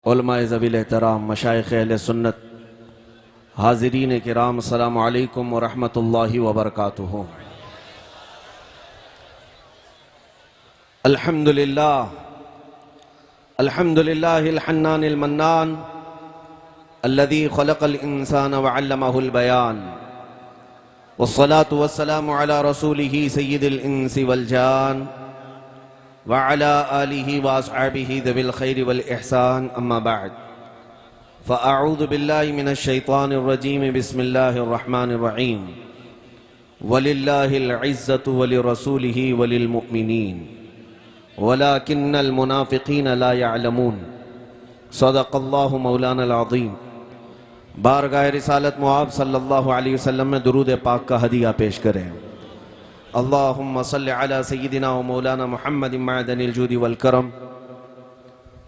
उलमाए ज़वील एहतराम मशाइख़ अहले सुन्नत हाज़िरीन किराम अस्सलामु अलैकुम व रहमतुल्लाहि व बरकातुहू। अल्हम्दुलिल्लाहिल हन्नानिल मन्नान अल्लज़ी खलक़ल इंसान व अल्लमहुल बयान वस्सलातु वस्सलामु अला रसूलिही सय्यिदिल इंसी वल जान व अला आलिही व अस्हाबिही ज़िल खैरि वल इहसान अम्मा बअद फ़अऊज़ु बिल्लाहि मिनश शैतानिर रजीम बिस्मिल्लाहिर रहमानिर रहीम वलिल्लाहिल इज़्ज़तु वलिरसूलिही वलिल मुअमिनीन वलाकिन्नल मुनाफ़िक़ीन ला यअलमून। सदक़ल्लाहु मौलानल अज़ीम। बारगाह रिसालत मुआब सल्लल्लाहु अलैहि वसल्लम में दुरूद पाक का हदिया पेश करें। अल्लाहुम्मा सल्लि अला सय्यिदिना व मौलाना मुहम्मदिन मअदनिल जूदि वल करम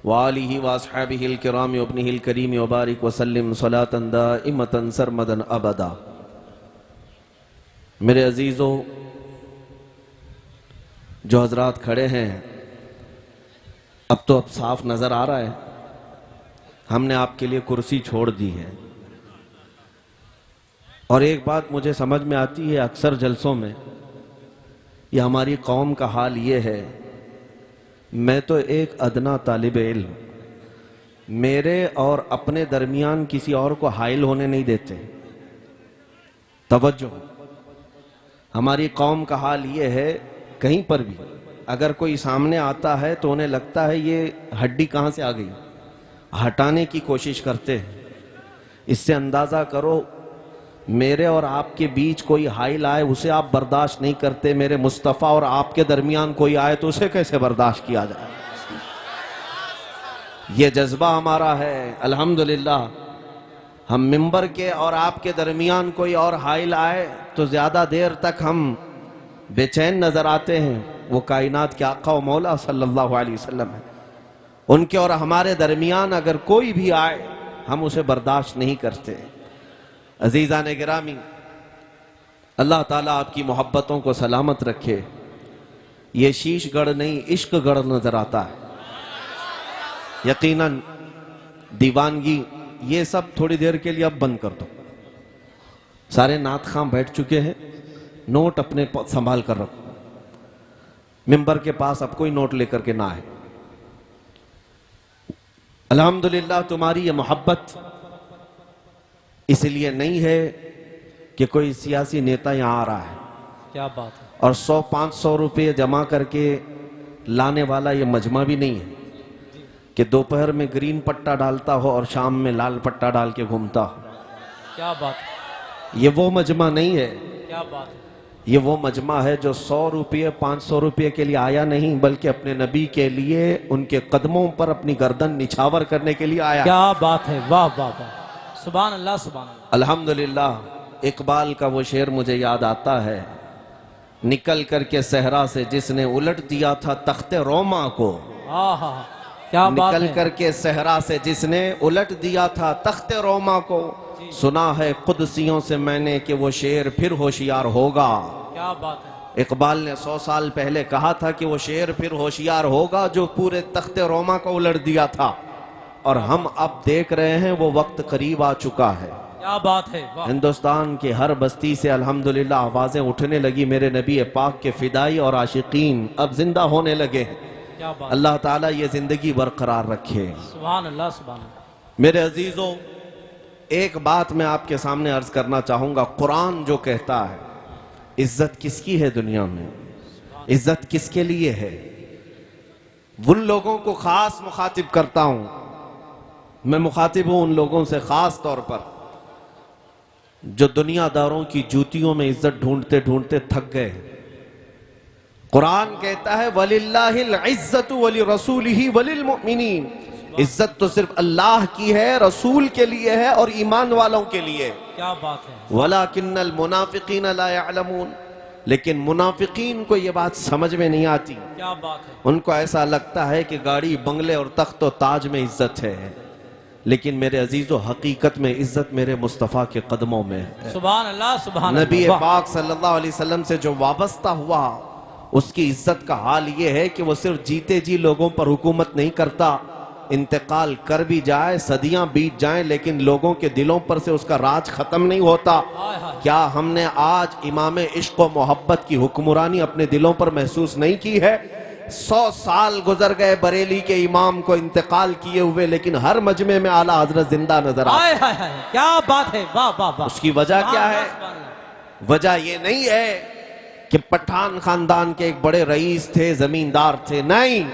व आलिहि व अस्हाबिहिल किराम व इब्निहिल करीम व बारिक व सल्लिम सलातन दाइमतन सरमदन अबदा। मेरे अजीज़ों, जो हजरात खड़े हैं, अब साफ नजर आ रहा है, हमने आपके लिए कुर्सी छोड़ दी है। और एक बात मुझे समझ में आती है अक्सर जलसों में, ये हमारी कौम का हाल ये है, मैं तो एक अदना तालिब इल्म, मेरे और अपने दरमियान किसी और को हाइल होने नहीं देते। तवज्जो, हमारी कौम का हाल ये है, कहीं पर भी अगर कोई सामने आता है तो उन्हें लगता है ये हड्डी कहाँ से आ गई, हटाने की कोशिश करते हैं। इससे अंदाज़ा करो मेरे और आपके बीच कोई हाइल आए उसे आप बर्दाश्त नहीं करते, मेरे मुस्तफ़ा और आपके दरमियान कोई आए तो उसे कैसे बर्दाश्त किया जाए। ये जज्बा हमारा है। अल्हम्दुलिल्लाह, हम मिंबर के और आपके दरमियान कोई और हाइल आए तो ज़्यादा देर तक हम बेचैन नजर आते हैं। वो कायनात के आका व मौला सल्लल्लाहु अलैहि वसल्लम है, उनके और हमारे दरमियान अगर कोई भी आए हम उसे बर्दाश्त नहीं करते। अजीज़ान गिरामी, अल्लाह ताला आपकी मोहब्बतों को सलामत रखे। ये शीशगढ़ नहीं इश्कगढ़ नजर आता है। यकीनन दीवानगी ये सब थोड़ी देर के लिए अब बंद कर दो। सारे नात खां बैठ चुके हैं, नोट अपने संभाल कर रखो। मिंबर के पास अब कोई नोट लेकर के ना आए। अल्हम्दुलिल्लाह, तुम्हारी ये मोहब्बत इसलिए नहीं है कि कोई सियासी नेता यहां आ रहा है, क्या बात है, और 100-500 रुपये जमा करके लाने वाला ये मजमा भी नहीं है कि दोपहर में ग्रीन पट्टा डालता हो और शाम में लाल पट्टा डाल के घूमता हो। क्या बात है, ये वो मजमा नहीं है। क्या बात है, ये वो मजमा है जो 100 रुपये 500 रुपये के लिए आया नहीं, बल्कि अपने नबी के लिए उनके कदमों पर अपनी गर्दन निछावर करने के लिए आया। क्या बात है, वाह वाह वाह, सुभान अल्लाह सुभान अल्लाह। अल्हम्दुलिल्लाह, इकबाल का वो शेर मुझे याद आता है, निकल करके सहरा से जिसने उलट दिया था तख्ते रोमा को। क्या बात है, निकल करके सहरा से जिसने उलट दिया था तख्ते रोमा को, सुना है कुदसियों से मैंने कि वो शेर फिर होशियार होगा। क्या बात है, इकबाल ने 100 साल पहले कहा था कि वो शेर फिर होशियार होगा जो पूरे तख्ते रोमा को उलट दिया था, और हम अब देख रहे हैं वो वक्त करीब आ चुका है। क्या बात है, वाह। हिंदुस्तान की हर बस्ती से अल्हम्दुलिल्लाह आवाजें उठने लगी, मेरे नबी पाक के फिदाई और आशिकीन अब जिंदा होने लगे हैं। क्या बात, अल्लाह ताला ये जिंदगी बरकरार रखे। सुभान अल्लाह सुभान अल्लाह। मेरे अजीजों, एक बात मैं आपके सामने अर्ज करना चाहूंगा। कुरान जो कहता है इज्जत किसकी है दुनिया में, इज्जत किसके लिए है, उन लोगों को खास मुखातिब करता हूं। मैं मुखातिब हूं उन लोगों से खास तौर पर जो दुनियादारों की जूतियों में इज्जत ढूंढते ढूंढते थक गए। कुरान कहता है वलिल्लाहिल इज्जतु वलिरसूलिही वलिल मुअमिनीन, इज्जत तो सिर्फ अल्लाह की है, रसूल के लिए है और ईमान वालों के लिए। क्या बात है, वलाकिन्नल मुनाफिकीन ला यअलमून, लेकिन मुनाफिकीन को ये बात समझ में नहीं आती। क्या बात है, उनको ऐसा लगता है कि गाड़ी बंगले और तख्त और ताज में इज्जत है, लेकिन मेरे अजीजों हकीकत में इज्जत मेरे मुस्तफ़ा के कदमों में है। सुभान अल्लाह सुभान अल्लाह। नबी पाक सल्लल्लाहु अलैहि वसल्लम से जो वाबस्ता हुआ उसकी इज्जत का हाल ये है कि वो सिर्फ जीते जी लोगों पर हुकूमत नहीं करता, इंतकाल कर भी जाए, सदियां बीत जाएं, लेकिन लोगों के दिलों पर से उसका राज खत्म नहीं होता। क्या हमने आज इमाम इश्क व मोहब्बत की हुक्मरानी अपने दिलों पर महसूस नहीं की है? 100 साल गुजर गए बरेली के इमाम को इंतकाल किए हुए, लेकिन हर मजमे में आला हजरत जिंदा नजर आए। क्या बात है, वाह वाह वाह। उसकी वजह क्या है? वजह ये नहीं है कि पठान खानदान के एक बड़े रईस थे, जमींदार थे, नहीं।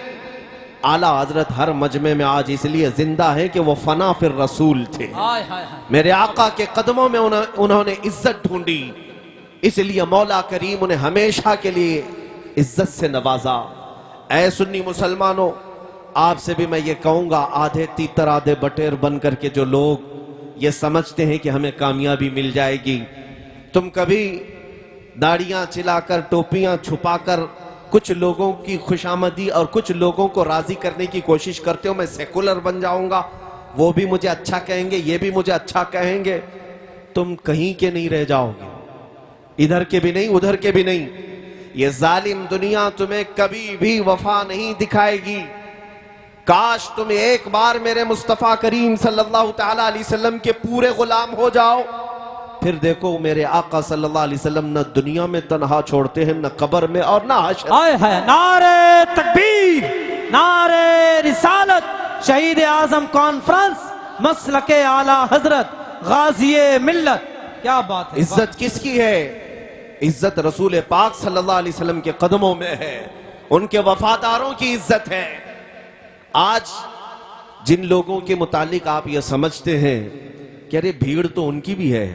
आला हजरत हर मजमे में आज इसलिए जिंदा है कि वो फना फिर रसूल थे। मेरे आका के कदमों में उन्होंने इज्जत ढूंढी, इसलिए मौला करीम उन्हें हमेशा के लिए इज्जत से नवाजा। ऐ सुन्नी मुसलमानों, आपसे भी मैं ये कहूंगा, आधे तीतर आधे बटेर बन करके जो लोग ये समझते हैं कि हमें कामयाबी मिल जाएगी, तुम कभी दाढ़ियां चिलाकर, टोपियां छुपाकर कुछ लोगों की खुशामदी और कुछ लोगों को राजी करने की कोशिश करते हो, मैं सेकुलर बन जाऊंगा, वो भी मुझे अच्छा कहेंगे, ये भी मुझे अच्छा कहेंगे, तुम कहीं के नहीं रह जाओगे, इधर के भी नहीं, उधर के भी नहीं। ये जालिम दुनिया तुम्हें कभी भी वफा नहीं दिखाएगी। काश तुम एक बार मेरे मुस्तफा करीम सल्लल्लाहु तआला अलैहि वसल्लम के पूरे गुलाम हो जाओ, फिर देखो मेरे आका सल्लल्लाहु अलैहि वसल्लम न दुनिया में तन्हा छोड़ते हैं, न कब्र में और न हश्र। नारे तकबीर, नारे रिसालत, शहीद आजम कॉन्फ्रेंस, मसलके आला हजरत, गाजिए मिल्लत। क्या बात है। इज्जत किसकी है? इज्जत रसूल पाक सल्लल्लाहु अलैहि वसल्लम के कदमों में है, उनके वफादारों की इज्जत है। आज जिन लोगों के मुतालिक आप ये समझते हैं कि अरे भीड़ तो उनकी भी है,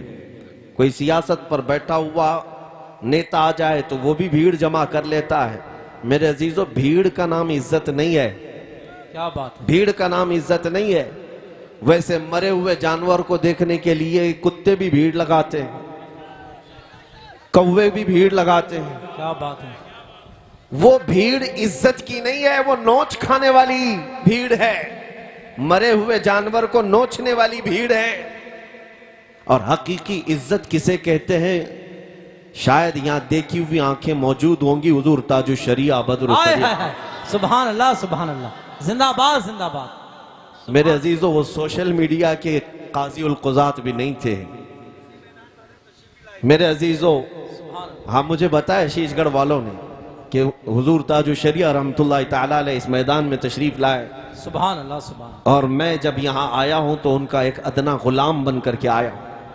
कोई सियासत पर बैठा हुआ नेता आ जाए तो वो भी भीड़ जमा कर लेता है, मेरे अजीजों भीड़ का नाम इज्जत नहीं है। क्या बात है। भीड़ का नाम इज्जत नहीं है। वैसे मरे हुए जानवर को देखने के लिए कुत्ते भी भीड़ लगाते हैं, कौवे भी भीड़ लगाते हैं। क्या बात है। वो भीड़ इज्जत की नहीं है, वो नोच खाने वाली भीड़ है, मरे हुए जानवर को नोचने वाली भीड़ है। और हकीकी इज्जत किसे कहते हैं? शायद यहां देखी हुई आंखें मौजूद होंगी, हुजूर ताजु शरिया बदर। सुभान अल्लाह, सुभान अल्लाह, जिंदाबाद जिंदाबाद। मेरे अजीजों, वो सोशल मीडिया के काजी उल कुज़ात भी नहीं थे। मेरे अजीजों, हाँ मुझे बताया शीशगढ़ वालों ने कि हुजूर ताजु शरिया रहमतुल्लाह तआला अलैह इस मैदान में तशरीफ लाए। सुभान अल्लाह, सुभान। और मैं जब यहाँ आया हूँ तो उनका एक अदना गुलाम बन करके आया।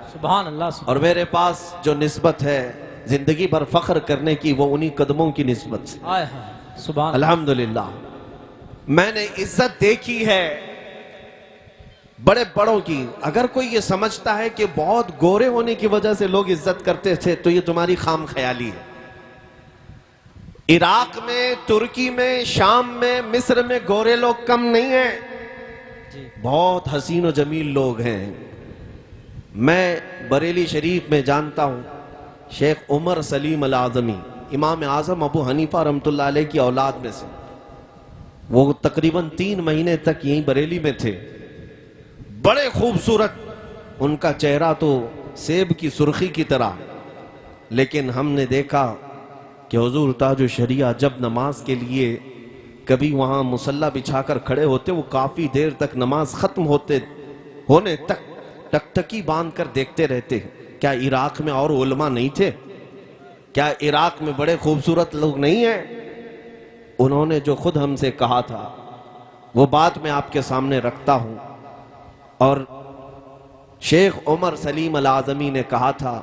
सुभान अल्लाह, सुभान। और मेरे पास जो निस्बत है जिंदगी भर फख्र करने की, वो उन्हीं कदमों की निस्बत से। सुभान अल्हम्दुलिल्लाह मैंने इज्जत देखी है बड़े बड़ों की। अगर कोई ये समझता है कि बहुत गोरे होने की वजह से लोग इज्जत करते थे, तो ये तुम्हारी खाम ख्याली है। इराक में, तुर्की में, शाम में, मिस्र में गोरे लोग कम नहीं हैं, बहुत हसीन और जमील लोग हैं। मैं बरेली शरीफ में जानता हूं शेख उमर सलीम अल आज़मी, इमाम आज़म अबू हनीफा रहमतुल्लाह अलैह की औलाद में से। वो तकरीबन 3 महीने तक यहीं बरेली में थे। बड़े खूबसूरत, उनका चेहरा तो सेब की सुर्खी की तरह। लेकिन हमने देखा कि हुजूर ताजु शरिया जब नमाज के लिए कभी वहाँ मुसल्ला बिछाकर खड़े होते, वो काफ़ी देर तक नमाज ख़त्म होने तक टकटकी बांध कर देखते रहते। क्या इराक में और उलमा नहीं थे? क्या इराक में बड़े खूबसूरत लोग नहीं हैं? उन्होंने जो खुद हमसे कहा था वो बात मैं आपके सामने रखता हूँ। और शेख उमर सलीम अल आज़मी ने कहा था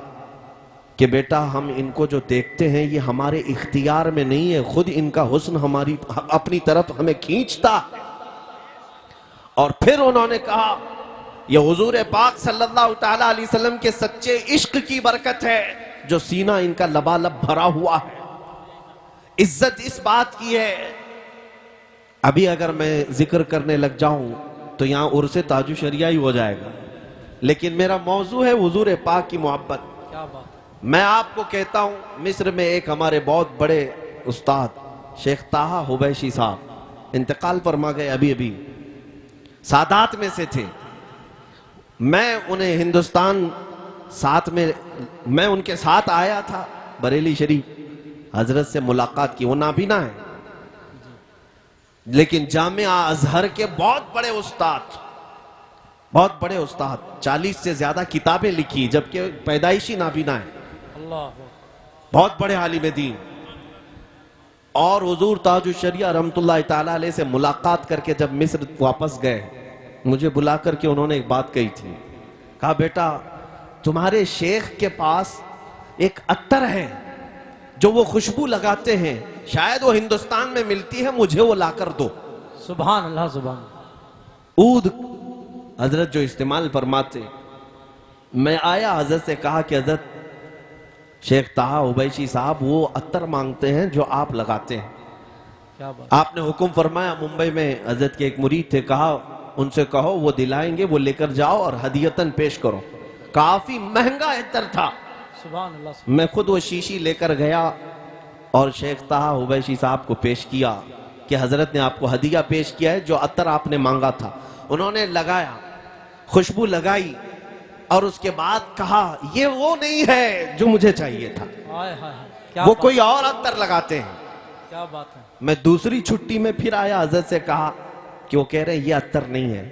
कि बेटा, हम इनको जो देखते हैं ये हमारे इख्तियार में नहीं है, खुद इनका हुस्न हमारी अपनी तरफ हमें खींचता है। और फिर उन्होंने कहा, ये हुजूर पाक सल्लल्लाहु तआला अलैहि वसल्लम के सच्चे इश्क की बरकत है जो सीना इनका लबालब भरा हुआ है। इज्जत इस बात की है, अभी अगर मैं जिक्र करने लग जाऊं तो यहां उर्से ताजु शरिया ही हो जाएगा, लेकिन मेरा मौजू है हुजूर पाक की मोहब्बत। क्या बात। मैं आपको कहता हूं, मिस्र में एक हमारे बहुत बड़े उस्ताद शेख ताहा हुबैशी साहब इंतकाल फरमा गए, अभी अभी सादात में से थे। मैं उन्हें हिंदुस्तान साथ में, मैं उनके साथ आया था बरेली शरीफ, हजरत से मुलाकात की। वो नाबीना है, लेकिन जामिया अजहर के बहुत बड़े उस्ताद, 40 से ज्यादा किताबें लिखी, जबकि पैदाइशी नाबीना है, अल्लाह बहुत बड़े आलिम दीन। और हुजूर ताजुल शरिया रहमतुल्लाह ताला अलैह से मुलाकात करके जब मिस्र वापस गए, मुझे बुला करके उन्होंने एक बात कही थी। कहा बेटा तुम्हारे शेख के पास एक अत्तर है जो वो खुशबू लगाते हैं, शायद वो हिंदुस्तान में मिलती है, मुझे वो लाकर दो। सुभान अल्लाह सुभान। ऊद हजरत जो इस्तेमाल फरमाते, मैं आया हजरत से कहा कि हजरत शेख ताहा उबैशी साहब वो अत्तर मांगते हैं जो आप लगाते हैं। क्या बात। आपने हुक्म फरमाया, मुंबई में हजरत के एक मुरीद थे, कहा उनसे कहो वो दिलाएंगे, वो लेकर जाओ और हदियतन पेश करो। काफी महंगा अत्तर था। सुभान अल्लाह। मैं खुद वो शीशी लेकर गया और शेख ताहा उबैशी साहब को पेश किया कि हजरत ने आपको हदिया पेश किया है, जो अत्तर आपने मांगा था। उन्होंने लगाया, खुशबू लगाई और उसके बाद कहा ये वो नहीं है जो मुझे चाहिए था, हाय हाय क्या वो बात, कोई और अत्तर लगाते हैं। क्या बात है। मैं दूसरी छुट्टी में फिर आया, हजरत से कहा कि वो कह रहे हैं ये अत्तर नहीं है,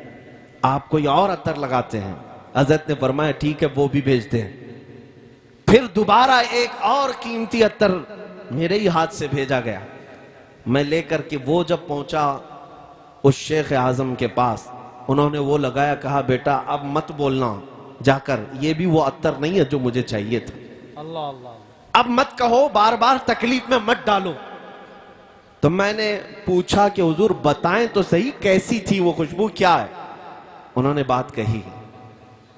आप कोई और अत्तर लगाते हैं। हजरत ने फरमाया ठीक है वो भी भेजते हैं। फिर दोबारा एक और कीमती अत्तर मेरे ही हाथ से भेजा गया। मैं लेकर के वो जब पहुंचा उस शेख आजम के पास, उन्होंने वो लगाया, कहा बेटा अब मत बोलना जाकर, ये भी वो अत्तर नहीं है जो मुझे चाहिए था। अल्लाह अल्लाह। अब मत कहो, बार बार तकलीफ में मत डालो। तो मैंने पूछा कि हुजूर बताएं तो सही कैसी थी वो खुशबू, क्या है? उन्होंने बात कही,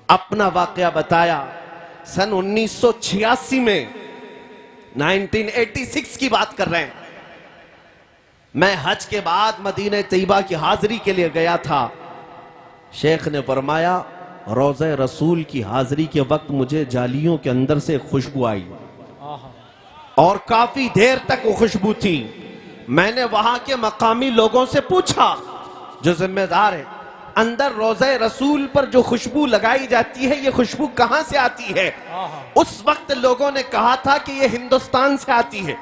अपना वाकया बताया। सन 1986 में, 1986 की बात कर रहे हैं, मैं हज के बाद मदीने तैयबा की हाजिरी के लिए गया था। शेख ने फरमाया रोज़े रसूल की हाजिरी के वक्त मुझे जालियों के अंदर से खुशबू आई और काफी देर तक वो खुशबू थी। मैंने वहां के मकामी लोगों से पूछा जो जिम्मेदार है, अंदर रोज़े रसूल पर जो खुशबू लगाई जाती है ये खुशबू कहां से आती है? उस वक्त लोगों ने कहा था कि ये हिंदुस्तान से आती है।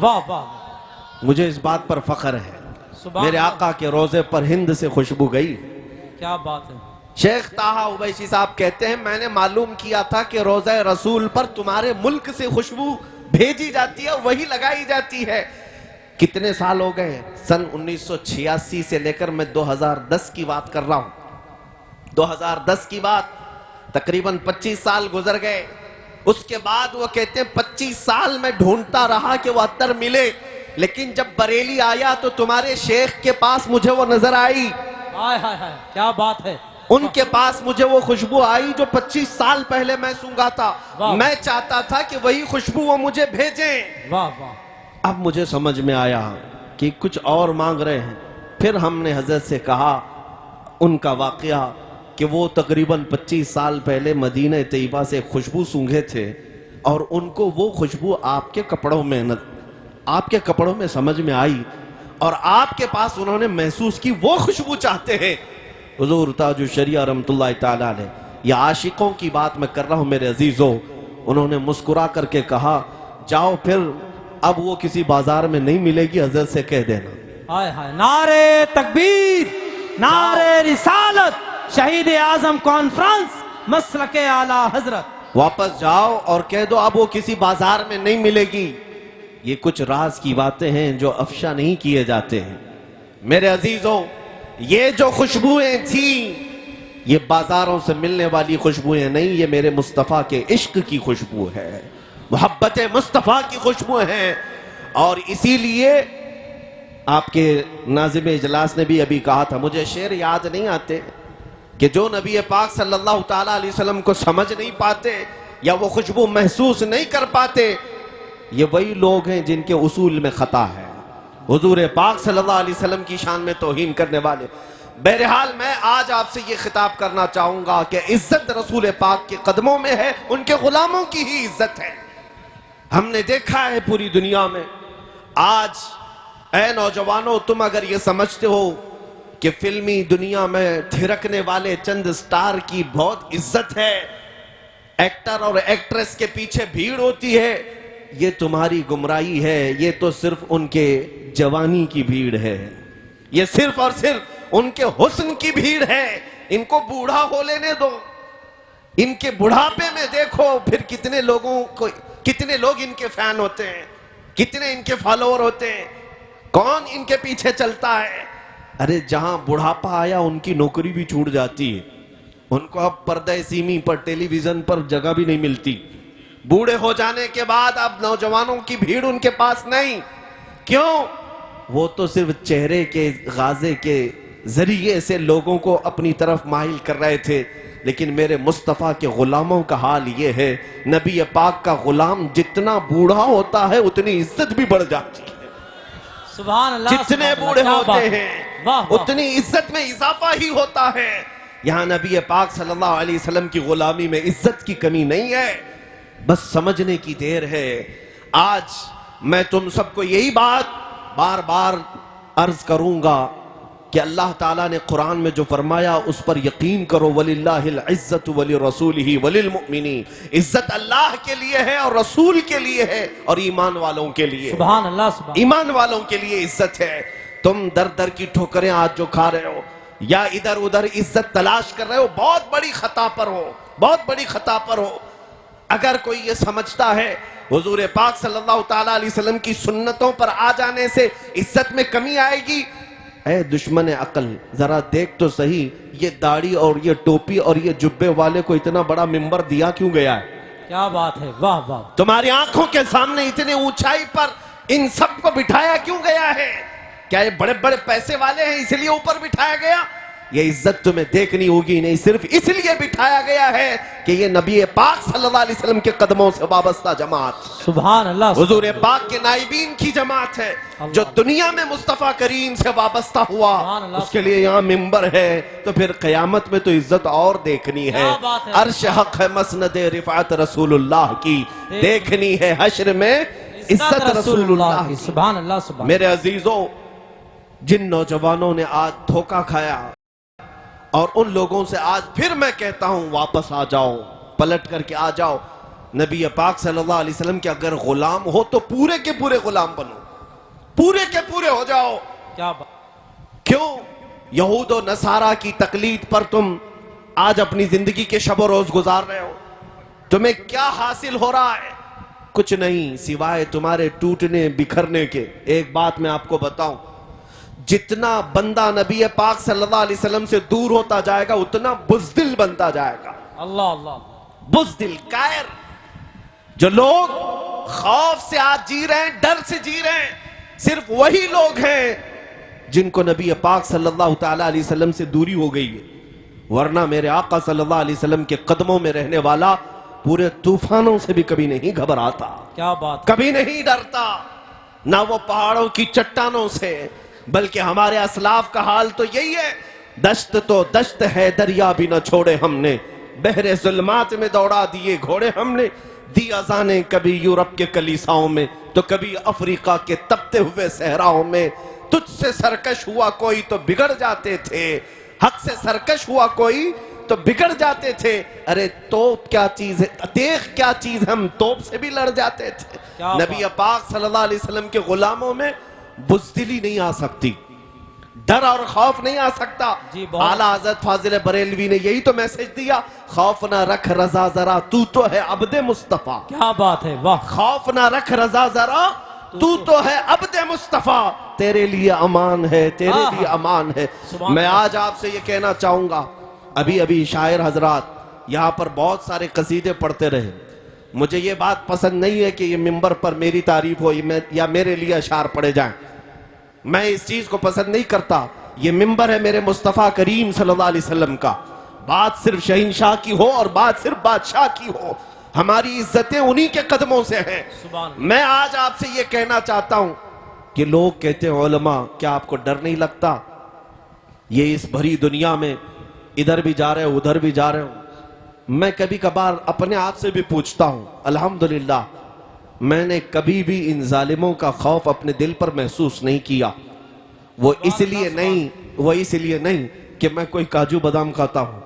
वाह वाह। मुझे इस बात पर फख्र है, सुभान मेरे आका के रोजे पर हिंद से खुशबू गई। क्या बात है। शेख ताहा उबैशी साहब कहते हैं मैंने मालूम किया था कि रोज़े रसूल पर तुम्हारे मुल्क से खुशबू भेजी जाती है, वही लगाई जाती है। कितने साल हो गए? सन 1986 से लेकर मैं 2010 की बात कर रहा हूं। 2010 की बात, तकरीबन 25 साल गुजर गए। उसके बाद वो कहते हैं 25 साल में ढूंढता रहा कि वो अत्तर मिले, लेकिन जब बरेली आया तो तुम्हारे शेख के पास मुझे वो नजर आई। हाय हाय हाय क्या बात है। उनके पास मुझे वो खुशबू आई जो 25 साल पहले मैं सूंघा था। मैं चाहता था कि वही खुशबू वो मुझे भेजें। वाह वाह। अब मुझे समझ में आया कि कुछ और मांग रहे हैं। फिर हमने हजरत से कहा उनका वाकया कि वो तकरीबन 25 साल पहले मदीने तैयबा से खुशबू सूंघे थे और उनको वो खुशबू आपके कपड़ों में समझ में आई और आपके पास उन्होंने महसूस की, वो खुशबू चाहते हैं। हुजूर ताजुल शरिया रहमतुल्लाह ताला अलैह, ये आशिकों की बात मैं कर रहा हूं मेरे अजीजों। उन्होंने मुस्कुरा करके कहा जाओ फिर, अब वो किसी बाजार में नहीं मिलेगी, हजरत से कह देना। हाय हाय। नारे तकबीर, नारे रिसालत, शहीद आजम कॉन्फ्रेंस, मसलके आला हजरत। वापस जाओ और कह दो अब वो किसी बाजार में नहीं मिलेगी। ये कुछ राज की बातें हैं जो अफशा नहीं किए जाते हैं। मेरे अजीजों, ये जो खुशबुएं थी ये बाजारों से मिलने वाली खुशबुएं नहीं, ये मेरे मुस्तफ़ा के इश्क की खुशबू है, मोहब्बत मुस्तफ़ा की खुशबू है। और इसीलिए आपके नाज़िम इजलास ने भी अभी कहा था, मुझे शेर याद नहीं आते, कि जो नबी पाक सल्लल्लाहु ताला अलैहि वसल्लम को समझ नहीं पाते या वो खुशबू महसूस नहीं कर पाते, ये वही लोग हैं जिनके उसूल में खता है। हुजूर पाक सल्लल्लाहु अलैहि वसल्लम की शान में तौहीन करने वाले। बहरहाल मैं आज आपसे ये खिताब करना चाहूंगा कि इज्जत रसूल पाक के कदमों में है, उनके गुलामों की ही इज्जत है। हमने देखा है पूरी दुनिया में। आज ऐ नौजवानों, तुम अगर ये समझते हो कि फिल्मी दुनिया में थिरकने वाले चंद स्टार की बहुत इज्जत है, एक्टर और एक्ट्रेस के पीछे भीड़ होती है, ये तुम्हारी गुमराही है। ये तो सिर्फ उनके जवानी की भीड़ है। ये सिर्फ और सिर्फ उनके हुस्न की भीड़ है। इनको बूढ़ा हो लेने दो, इनके बुढ़ापे में देखो फिर कितने लोग इनके फैन होते हैं, कितने इनके फॉलोअर होते हैं, कौन इनके पीछे चलता है। अरे जहां बुढ़ापा आया उनकी नौकरी भी छूट जाती है, उनको अब पर्दे सीमी पर टेलीविजन पर जगह भी नहीं मिलती। बूढ़े हो जाने के बाद अब नौजवानों की भीड़ उनके पास नहीं। क्यों? वो तो सिर्फ चेहरे के गाजे के जरिए से लोगों को अपनी तरफ माहिल कर रहे थे। लेकिन मेरे मुस्तफ़ा के गुलामों का हाल ये है, नबी पाक का गुलाम जितना बूढ़ा होता है उतनी इज्जत भी बढ़ जाती है। सुभान अल्लाह, जितने बूढ़े होते हैं वाह वाह। उतनी इज्जत में इजाफा ही होता है। यहाँ नबी पाक सल्लल्लाहु अलैहि वसल्लम की गुलामी में इज्जत की कमी नहीं है, बस समझने की देर है। आज मैं तुम सबको यही बात बार बार अर्ज करूंगा कि अल्लाह ताला ने कुरान में जो फरमाया उस पर यकीन करो। वलिल्लाहिल इज्जतु वलिरसूलिही वलिलमुमिनीन, इज्जत अल्लाह के लिए है और रसूल के लिए है और ईमान वालों के लिए। सुभान अल्लाह, सुभान। ईमान वालों के लिए इज्जत है। तुम दर दर की ठोकरें आज जो खा रहे हो या इधर उधर इज्जत तलाश कर रहे हो, बहुत बड़ी खता पर हो, बहुत बड़ी खता पर हो। अगर कोई ये समझता है हुजूर पाक सल्लल्लाहु ताला अलैहि वसल्लम की सुन्नतों पर आ जाने से इज्जत में कमी आएगी, ऐ दुश्मन अकल जरा देख तो सही, ये दाढ़ी और ये टोपी और ये जुब्बे वाले को इतना बड़ा मिंबर दिया क्यों गया है? क्या बात है, वाह वाह। तुम्हारी आंखों के सामने इतने ऊंचाई पर इन सबको बिठाया क्यों गया है? क्या ये बड़े बड़े पैसे वाले हैं इसलिए ऊपर बिठाया गया? ये इज्जत तुम्हें देखनी होगी, नहीं सिर्फ इसलिए बिठाया गया है कि ये नबी पाक सल्लल्लाहु अलैहि वसल्लम के कदमों से वाबस्ता जमात, सुभान अल्लाह, हुजूर पाक के नाइबीन की जमात है जो दुनिया में मुस्तफा करीम से वाबस्ता हुआ। उसके लिए यहाँ मिंबर है, तो फिर क़यामत में तो इज्जत और देखनी है। अर्श हक है मसनद रिफात रसूलुल्लाह की, देखनी है हश्र में इज्जत रसूलुल्लाह की। सुभान अल्लाह, सुभान। मेरे अजीजों, जिन नौजवानों ने आज धोखा खाया और उन लोगों से आज फिर मैं कहता हूं वापस आ जाओ, पलट करके आ जाओ। नबी पाक सल्लल्लाहु अलैहि वसल्लम के अगर गुलाम हो तो पूरे के पूरे गुलाम बनो, पूरे के पूरे हो जाओ। क्या बात। क्यों यहूद और नसारा की तकलीद पर तुम आज अपनी जिंदगी के शब रोज गुजार रहे हो? तुम्हें क्या हासिल हो रहा है? कुछ नहीं सिवाय तुम्हारे टूटने बिखरने के। एक बात मैं आपको बताऊं, जितना बंदा नबी पाक सल्लल्लाहु अलैहि वसल्लम से दूर होता जाएगा उतना बुज़दिल बनता जाएगा। अल्लाह अल्लाह। बुज़दिल, कायर। जो लोग खौफ से आज जी रहे हैं, डर से जी रहे हैं, सिर्फ वही लोग हैं जिनको नबी पाक सल्लल्लाहु ताला अलैहि वसल्लम से दूरी हो गई है। वरना मेरे आका सल्लल्लाहु अलैहि वसल्लम के कदमों में रहने वाला पूरे तूफानों से भी कभी नहीं घबराता। क्या बात। कभी नहीं डरता, ना वो पहाड़ों की चट्टानों से, बल्कि हमारे असलाफ का हाल तो यही है। दश्त तो दश्त है, दरिया भी न छोड़े हमने, बहरे जुल्मात में दौड़ा दिए घोड़े हमने। दी अजाने कभी यूरोप के कलीसाओं में तो कभी अफ्रीका के तपते हुए सहराओं में। तुझसे सरकश हुआ कोई तो बिगड़ जाते थे, हक से सरकश हुआ कोई तो बिगड़ जाते थे। अरे तोप क्या चीज है, तेग क्या चीज, हम तोप से भी लड़ जाते थे। नबी पाक सल्लल्लाहु अलैहि वसल्लम के गुलामों में बुज़दिली नहीं आ सकती, डर और खौफ नहीं आ सकता। आला हज़रत फाजिल बरेलवी ने यही तो मैसेज दिया, खौफ ना रख रजा जरा, तू तो है अब्दे मुस्तफा। क्या बात है, वाह। खौफ ना रख रजा जरा, तू तो है अब्दे मुस्तफा, तेरे लिए अमान है, तेरे लिए अमान है। मैं आज आपसे ये कहना चाहूंगा, अभी अभी शायर हजरात यहाँ पर बहुत सारे कसीदे पढ़ते रहे। मुझे ये बात पसंद नहीं है कि ये मिंबर पर मेरी तारीफ हो या मेरे लिए अशार पढ़े जाएं। मैं इस चीज को पसंद नहीं करता। ये मिंबर है मेरे मुस्तफ़ा करीम सल्लल्लाहु अलैहि वसल्लम का। बात सिर्फ शहींशाह की हो और बात सिर्फ बादशाह की हो, हमारी इज्जतें उन्हीं के कदमों से हैं। मैं आज आपसे ये कहना चाहता हूं कि लोग कहते हैं उलमा, क्या आपको डर नहीं लगता? ये इस भरी दुनिया में इधर भी जा रहे हो उधर भी जा रहे हो। मैं कभी कभार अपने आप से भी पूछता हूं, अल्हम्दुलिल्लाह मैंने कभी भी इन जालिमों का खौफ अपने दिल पर महसूस नहीं किया। वो इसलिए नहीं कि मैं कोई काजू बादाम खाता हूं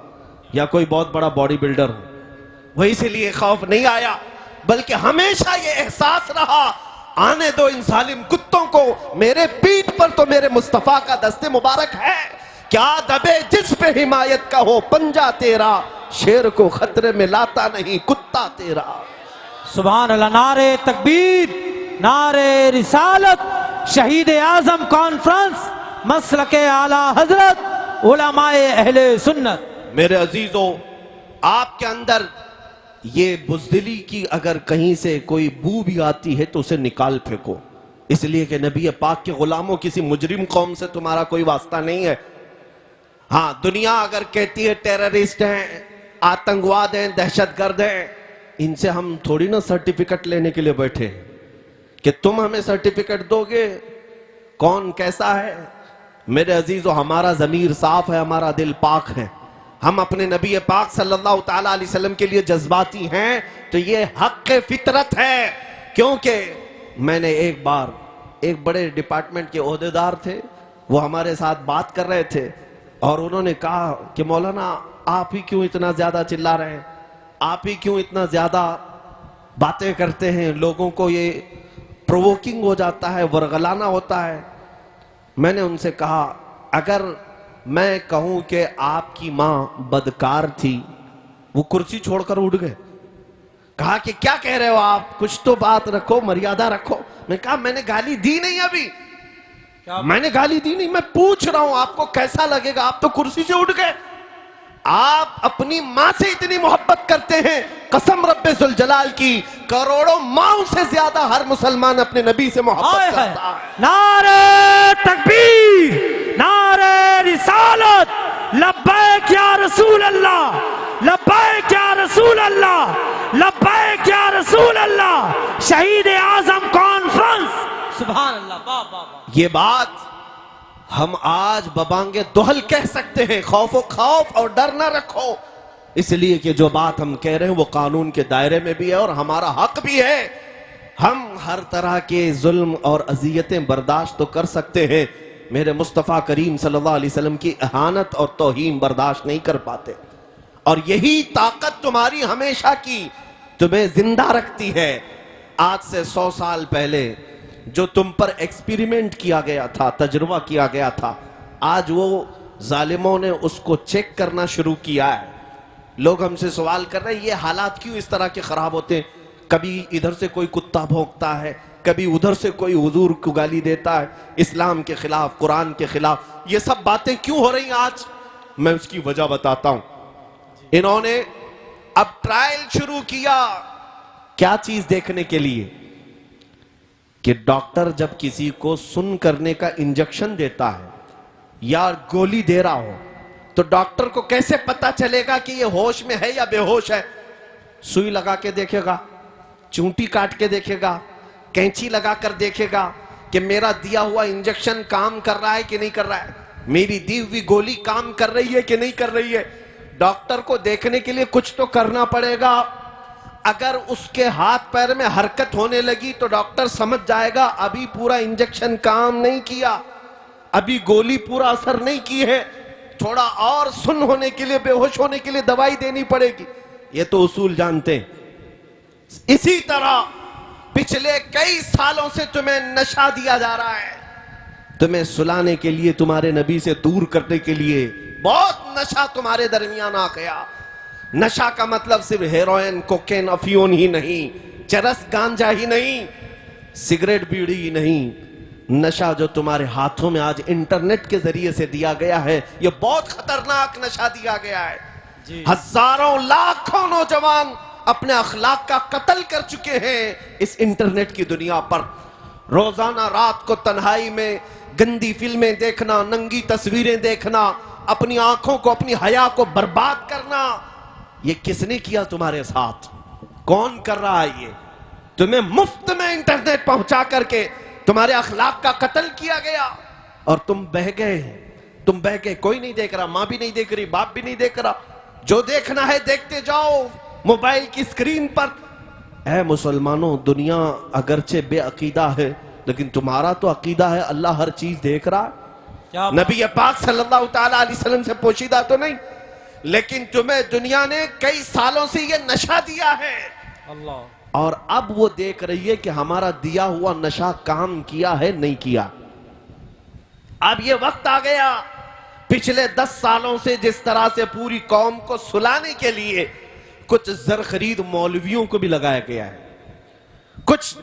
या कोई बहुत बड़ा बॉडी बिल्डर हूं, वो इसलिए खौफ नहीं आया, बल्कि हमेशा ये एहसास रहा आने दो इन जालिम कुत्तों को, मेरे पीठ पर तो मेरे मुस्तफा का दस्ते मुबारक है। क्या दबे जिस पे हिमायत का हो पंजा तेरा, शेर को खतरे में लाता नहीं कुत्ता तेरा। सुभान अल्लाह। नारे तकबीर, नारे रिसालत, शहीद आजम कॉन्फ्रेंस, मसलके आला हजरत, उलमाए अहले सुन्नत। मेरे अजीजों, आपके अंदर ये बुज़दिली की अगर कहीं से कोई बू भी आती है तो उसे निकाल फेंको, इसलिए कि नबी पाक के गुलामों किसी मुजरिम कौम से तुम्हारा कोई वास्ता नहीं है। हाँ, दुनिया अगर कहती है टेररिस्ट हैं, आतंकवाद हैं, दहशतगर्द हैं, इनसे हम थोड़ी ना सर्टिफिकेट लेने के लिए बैठे कि तुम हमें सर्टिफिकेट दोगे, कौन कैसा है। मेरे अजीजों, हमारा ज़मीर साफ है, हमारा दिल पाक है, हम अपने नबी पाक सल्लल्लाहु ताला अलैहि वसल्लम के लिए जज्बाती हैं, तो ये हक़ फितरत है। क्योंकि मैंने एक बार एक बड़े डिपार्टमेंट के ओहदेदार थे, वो हमारे साथ बात कर रहे थे और उन्होंने कहा कि मौलाना आप ही क्यों इतना ज्यादा चिल्ला रहे हैं, आप ही क्यों इतना ज्यादा बातें करते हैं, लोगों को ये प्रोवोकिंग हो जाता है, वरगलाना होता है। मैंने उनसे कहा, अगर मैं कहूं कि आपकी मां बदकार थी, वो कुर्सी छोड़कर उठ गए। कहा कि क्या कह रहे हो आप, कुछ तो बात रखो, मर्यादा रखो। मैं कहा मैंने गाली दी नहीं, अभी मैंने गाली दी नहीं, मैं पूछ रहा हूं आपको कैसा लगेगा। आप तो कुर्सी से उठ गए। आप अपनी मां से इतनी मोहब्बत करते हैं, कसम रब्बे जुल जलाल की, करोड़ों माओं से ज्यादा हर मुसलमान अपने नबी से मोहब्बत करता है। नारे तकबीर, नारे रिसालत, लब्बैक या रसूल अल्लाह, लब्बैक या रसूल अल्लाह, लब्बैक या रसूल अल्लाह, शहीद आजम कॉन्फ्रेंस। सुभान अल्लाह, वाह वाह वाह। ये बात हम आज बबांगे दोहल कह सकते हैं, खौफो खौफ और डर ना रखो, इसलिए कि जो बात हम कह रहे हैं वो कानून के दायरे में भी है और हमारा हक भी है। हम हर तरह के जुल्म और अजियतें बर्दाश्त तो कर सकते हैं, मेरे मुस्तफ़ा करीम सल्लल्लाहु अलैहि वसल्लम की इहानत और तौहीन बर्दाश्त नहीं कर पाते। और यही ताकत तुम्हारी हमेशा की तुम्हें जिंदा रखती है। आज से 100 साल पहले जो तुम पर एक्सपेरिमेंट किया गया था, तजुर्बा किया गया था, आज वो जालिमों ने उसको चेक करना शुरू किया है। लोग हमसे सवाल कर रहे हैं ये हालात क्यों इस तरह के खराब होते हैं, कभी इधर से कोई कुत्ता भौंकता है, कभी उधर से कोई हुजूर को गाली देता है, इस्लाम के खिलाफ, कुरान के खिलाफ, ये सब बातें क्यों हो रही हैं आज। मैं उसकी वजह बताता हूं। इन्होंने अब ट्रायल शुरू किया, क्या चीज देखने के लिए कि डॉक्टर जब किसी को सुन करने का इंजेक्शन देता है या गोली दे रहा हो तो डॉक्टर को कैसे पता चलेगा कि ये होश में है या बेहोश है। सुई लगा के देखेगा, चूंटी काट के देखेगा, कैंची लगा कर देखेगा कि मेरा दिया हुआ इंजेक्शन काम कर रहा है कि नहीं कर रहा है, मेरी दी हुई गोली काम कर रही है कि नहीं कर रही है। डॉक्टर को देखने के लिए कुछ तो करना पड़ेगा। अगर उसके हाथ पैर में हरकत होने लगी तो डॉक्टर समझ जाएगा अभी पूरा इंजेक्शन काम नहीं किया, अभी गोली पूरा असर नहीं की है, थोड़ा और सुन होने के लिए, बेहोश होने के लिए दवाई देनी पड़ेगी। ये तो उसूल जानते हैं। इसी तरह पिछले कई सालों से तुम्हें नशा दिया जा रहा है, तुम्हें सुलाने के लिए, तुम्हारे नबी से दूर करने के लिए बहुत नशा तुम्हारे दरमियान आ गया। नशा का मतलब सिर्फ हेरोइन, कोकेन, अफीन ही नहीं, चरस गांजा ही नहीं, सिगरेट बीड़ी ही नहीं। नशा जो तुम्हारे हाथों में आज इंटरनेट के जरिए से दिया गया है, ये बहुत खतरनाक नशा दिया गया है। हजारों लाखों नौजवान अपने अखलाक का कत्ल कर चुके हैं इस इंटरनेट की दुनिया पर। रोजाना रात को तन्हाई में गंदी फिल्में देखना, नंगी तस्वीरें देखना, अपनी आंखों को, अपनी हया को बर्बाद करना, ये किसने किया तुम्हारे साथ, कौन कर रहा है ये। तुम्हें मुफ्त में इंटरनेट पहुंचा करके तुम्हारे अखलाक का कत्ल किया गया और तुम बह गए। तुम बह गए, कोई नहीं देख रहा, मां भी नहीं देख रही, बाप भी नहीं देख रहा, जो देखना है देखते जाओ मोबाइल की स्क्रीन पर। ऐ मुसलमानों, दुनिया अगरचे बेअकीदा है लेकिन तुम्हारा तो अकीदा है अल्लाह हर चीज देख रहा है। नबी पाक सल्लल्लाहु ताला अलैहि वसल्लम से पोशीदा तो नहीं, लेकिन तुम्हें दुनिया ने कई सालों से ये नशा दिया है। अल्लाह, और अब वो देख रही है कि हमारा दिया हुआ नशा काम किया है नहीं किया। अब ये वक्त आ गया, पिछले 10 सालों से जिस तरह से पूरी कौम को सुलाने के लिए कुछ जरखरीद मौलवियों को भी लगाया गया है, कुछ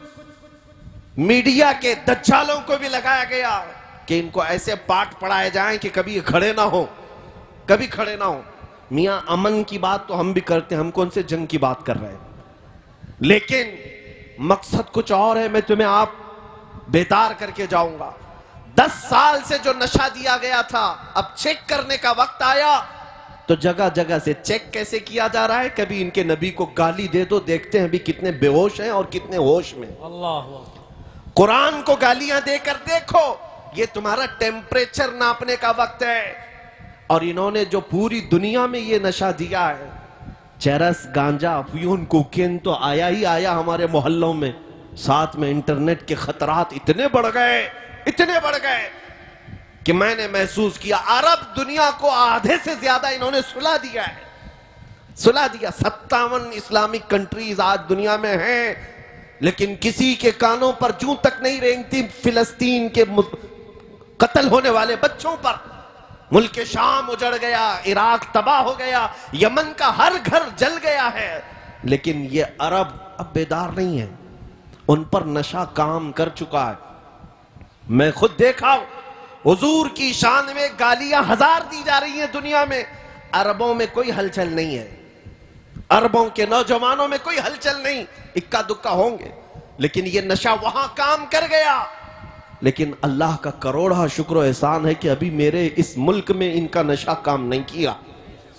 मीडिया के दज्जालों को भी लगाया गया कि इनको ऐसे पाठ पढ़ाए जाएं कि कभी ये खड़े ना हो, कभी खड़े ना हो। मियां अमन की बात तो हम भी करते हैं, हम कौन से जंग की बात कर रहे हैं, लेकिन मकसद कुछ और है। मैं तुम्हें आप बेदार करके जाऊंगा। 10 साल से जो नशा दिया गया था, अब चेक करने का वक्त आया तो जगह जगह से चेक कैसे किया जा रहा है। कभी इनके नबी को गाली दे दो, देखते हैं अभी कितने बेहोश हैं और कितने होश में। अल्लाह, कुरान को गालियां देकर देखो, ये तुम्हारा टेम्परेचर नापने का वक्त है। और इन्होंने जो पूरी दुनिया में ये नशा दिया है, चरस, गांजा, अफयून, कोकेन तो आया ही आया हमारे मोहल्लों में। साथ में इंटरनेट के खतरात इतने बढ़ गए, इतने बढ़ गए कि मैंने महसूस किया अरब दुनिया को आधे से ज्यादा इन्होंने सुला दिया है, सुला दिया। 57 इस्लामिक कंट्रीज आज दुनिया में हैं, लेकिन किसी के कानों पर जूं तक नहीं रेंगती फिलिस्तीन के कत्ल होने वाले बच्चों पर। मुल्क शाम उजड़ गया, इराक तबाह हो गया, यमन का हर घर जल गया है, लेकिन ये अरब अब बेदार नहीं है, उन पर नशा काम कर चुका है। मैं खुद देखा, हुजूर की शान में गालियां 1000 दी जा रही हैं दुनिया में। अरबों में कोई हलचल नहीं है, अरबों के नौजवानों में कोई हलचल नहीं, इक्का दुक्का होंगे, लेकिन ये नशा वहां काम कर गया। लेकिन अल्लाह का करोड़ा शुक्र एहसान है कि अभी मेरे इस मुल्क में इनका नशा काम नहीं किया।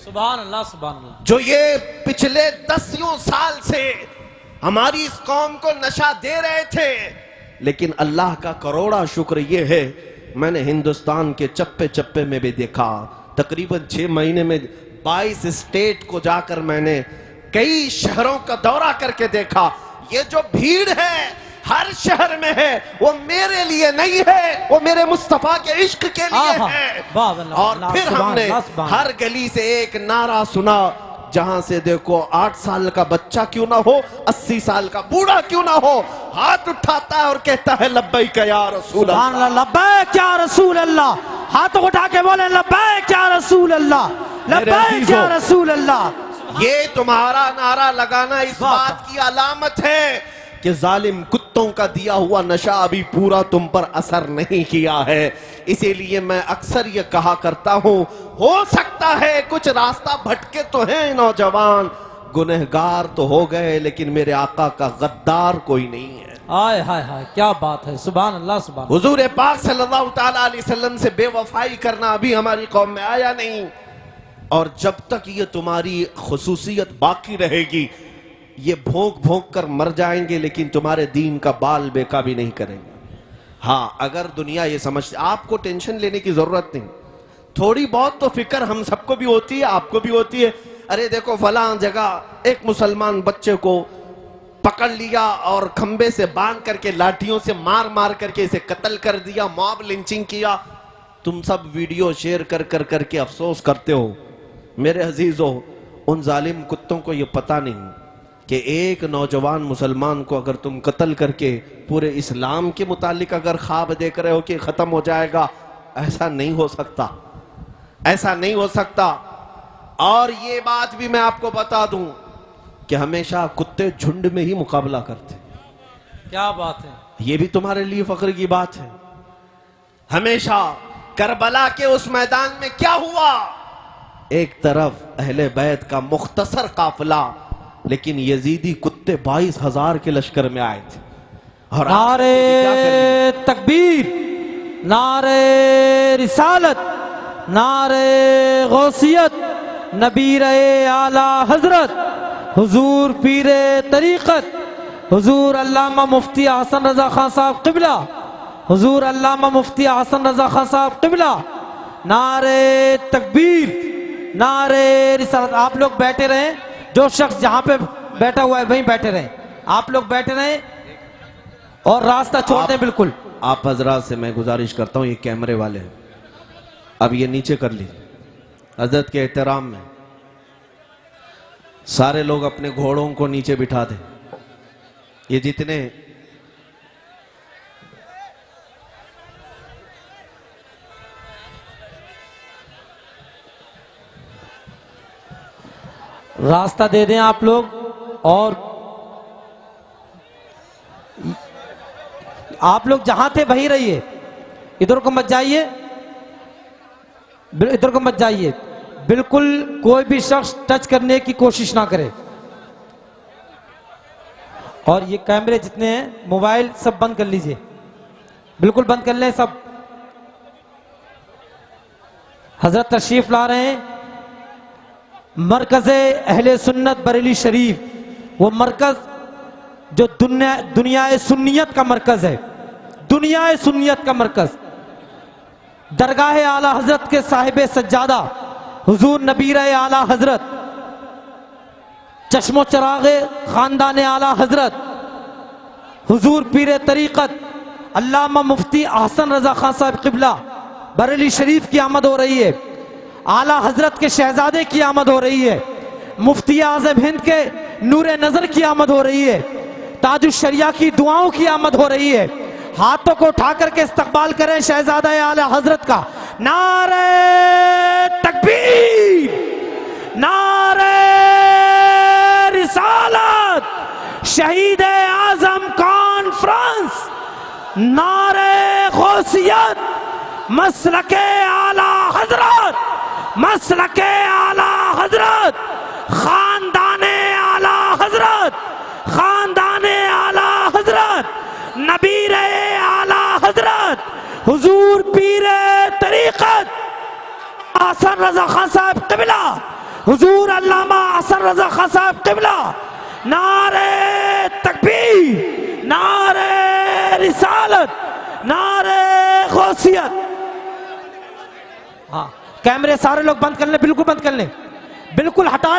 सुभान अल्लाह, सुभान अल्लाह। जो ये पिछले 10 साल से हमारी इस कौम को नशा दे रहे थे, लेकिन अल्लाह का करोड़ा शुक्र ये है, मैंने हिंदुस्तान के चप्पे चप्पे में भी देखा। तकरीबन 6 महीने में 22 स्टेट को जाकर मैंने कई शहरों का दौरा करके देखा। ये जो भीड़ है हर शहर में है, वो मेरे लिए नहीं है, वो मेरे मुस्तफा के इश्क के लिए है। और फिर हमने हर गली से एक नारा सुना, जहां से देखो 8 साल का बच्चा क्यों ना हो, 80 साल का बूढ़ा क्यों ना हो, हाथ उठाता है और कहता है लब्बैक या रसूल अल्लाह, लब्बैक या रसूल अल्लाह। हाथों उठा के बोले लब्बैक या रसूल अल्लाह, लब्बैक या रसूल अल्लाह। ये तुम्हारा नारा लगाना इस बात की अलामत है कि जालिम कुत्तों का दिया हुआ नशा अभी पूरा तुम पर असर नहीं किया है। इसीलिए मैं अक्सर ये कहा करता हूं, हो सकता है कुछ रास्ता भटके तो हैं नौजवान, गुनहगार तो हो गए, लेकिन मेरे आका का गद्दार कोई नहीं है। हाय हाय हाय, क्या बात है, सुभान अल्लाह, सुभान। हुजूर पाक सल्लल्लाहु तआला अलैहि वसल्लम से बेवफाई करना अभी हमारी कौम में आया नहीं, और जब तक ये तुम्हारी खुसूसियत बाकी रहेगी, ये भोंक भोंक कर मर जाएंगे, लेकिन तुम्हारे दीन का बाल बेका भी नहीं करेंगे। हाँ, अगर दुनिया ये समझती, आपको टेंशन लेने की जरूरत नहीं, थोड़ी बहुत तो फिक्र हम सबको भी होती है, आपको भी होती है। अरे देखो फलां जगह एक मुसलमान बच्चे को पकड़ लिया और खंबे से बांध करके लाठियों से मार मार करके इसे कत्ल कर दिया, मॉब लिंचिंग किया। तुम सब वीडियो शेयर कर कर करके अफसोस करते हो। मेरे अजीजों, उन जालिम कुत्तों को ये पता नहीं कि एक नौजवान मुसलमान को अगर तुम कत्ल करके पूरे इस्लाम के मुतालिक अगर ख्वाब देख रहे हो कि खत्म हो जाएगा, ऐसा नहीं हो सकता, ऐसा नहीं हो सकता। और ये बात भी मैं आपको बता दूं कि हमेशा कुत्ते झुंड में ही मुकाबला करते। क्या बात है, ये भी तुम्हारे लिए फख्र की बात है। हमेशा करबला के उस मैदान में क्या हुआ, एक तरफ अहले बैत का मुख्तसर काफिला, लेकिन यजीदी कुत्ते 22,000 के लश्कर में आए थे। और नारे तकबीर, नारे रिसालत, नारे गौसियत, नबीर आला हजरत, हुजूर पीरे तरीक़त, हुजूर अल्लामा मुफ्ती हसन रजा खान साहब क़िबला, हुजूर अल्लामा मुफ्ती हसन रजा खान साहब क़िबला। नारे तकबीर, नारे रिसालत। आप लोग बैठे रहें, जो शख्स जहां पे बैठा हुआ है वहीं बैठे रहें, आप लोग बैठे रहें और रास्ता छोड़ दें बिल्कुल। आप हजरात से मैं गुजारिश करता हूं, ये कैमरे वाले हैं, अब ये नीचे कर लीजिए। हजरत के एहतराम में सारे लोग अपने घोड़ों को नीचे बिठा दें। ये जितने रास्ता दे दें आप लोग, और आप लोग जहां थे वहीं रहिए, इधर को मत जाइए, इधर को मत जाइए, बिल्कुल कोई भी शख्स टच करने की कोशिश ना करे। और ये कैमरे जितने हैं, मोबाइल सब बंद कर लीजिए, बिल्कुल बंद कर लें सब। हजरत तशरीफ ला रहे हैं मरकज़े अहले सुन्नत बरेली शरीफ, वो मरकज जो दुनिया सुन्नियत का मरकज है, दुनिया सुन्नियत का मरकज। दरगाह आला हजरत के साहिब सज्जादा हुजूर नबीर आला हजरत, चश्मो चरागे खानदान आला हजरत हुजूर पीर तरीक़त अल्लामा मुफ्ती अहसन रजा खान साहब क़िबला बरेली शरीफ की आमद हो रही है। आला हजरत के शहजादे की आमद हो रही है। मुफ्ती आज़म हिंद के नूरे नजर की आमद हो रही है। ताजुश शरिया की दुआओं की आमद हो रही है। हाथों को उठा करके इस्तकबाल करें शहजादा आला हजरत का। नारे तकबीर, नारे रिसालत, शहीद आजम कॉन्फ्रेंस, नारे गौसियत, मसलके आला हजरत, मसलके आला हजरत, खानदाने आला हजरत, खानदाने आला हजरत, नबीर आला हजरत हुजूर पीर तरीक़त अहसन रजा खान साहब क़िबला, हुजूर अल्लामा अहसन रजा खान साहब क़िबला। नारे तकबीर, नारे रिसालत, नारे गौसियत। हाँ, कैमरे सारे लोग बंद कर लें, बिल्कुल बंद कर लें, बिल्कुल हटा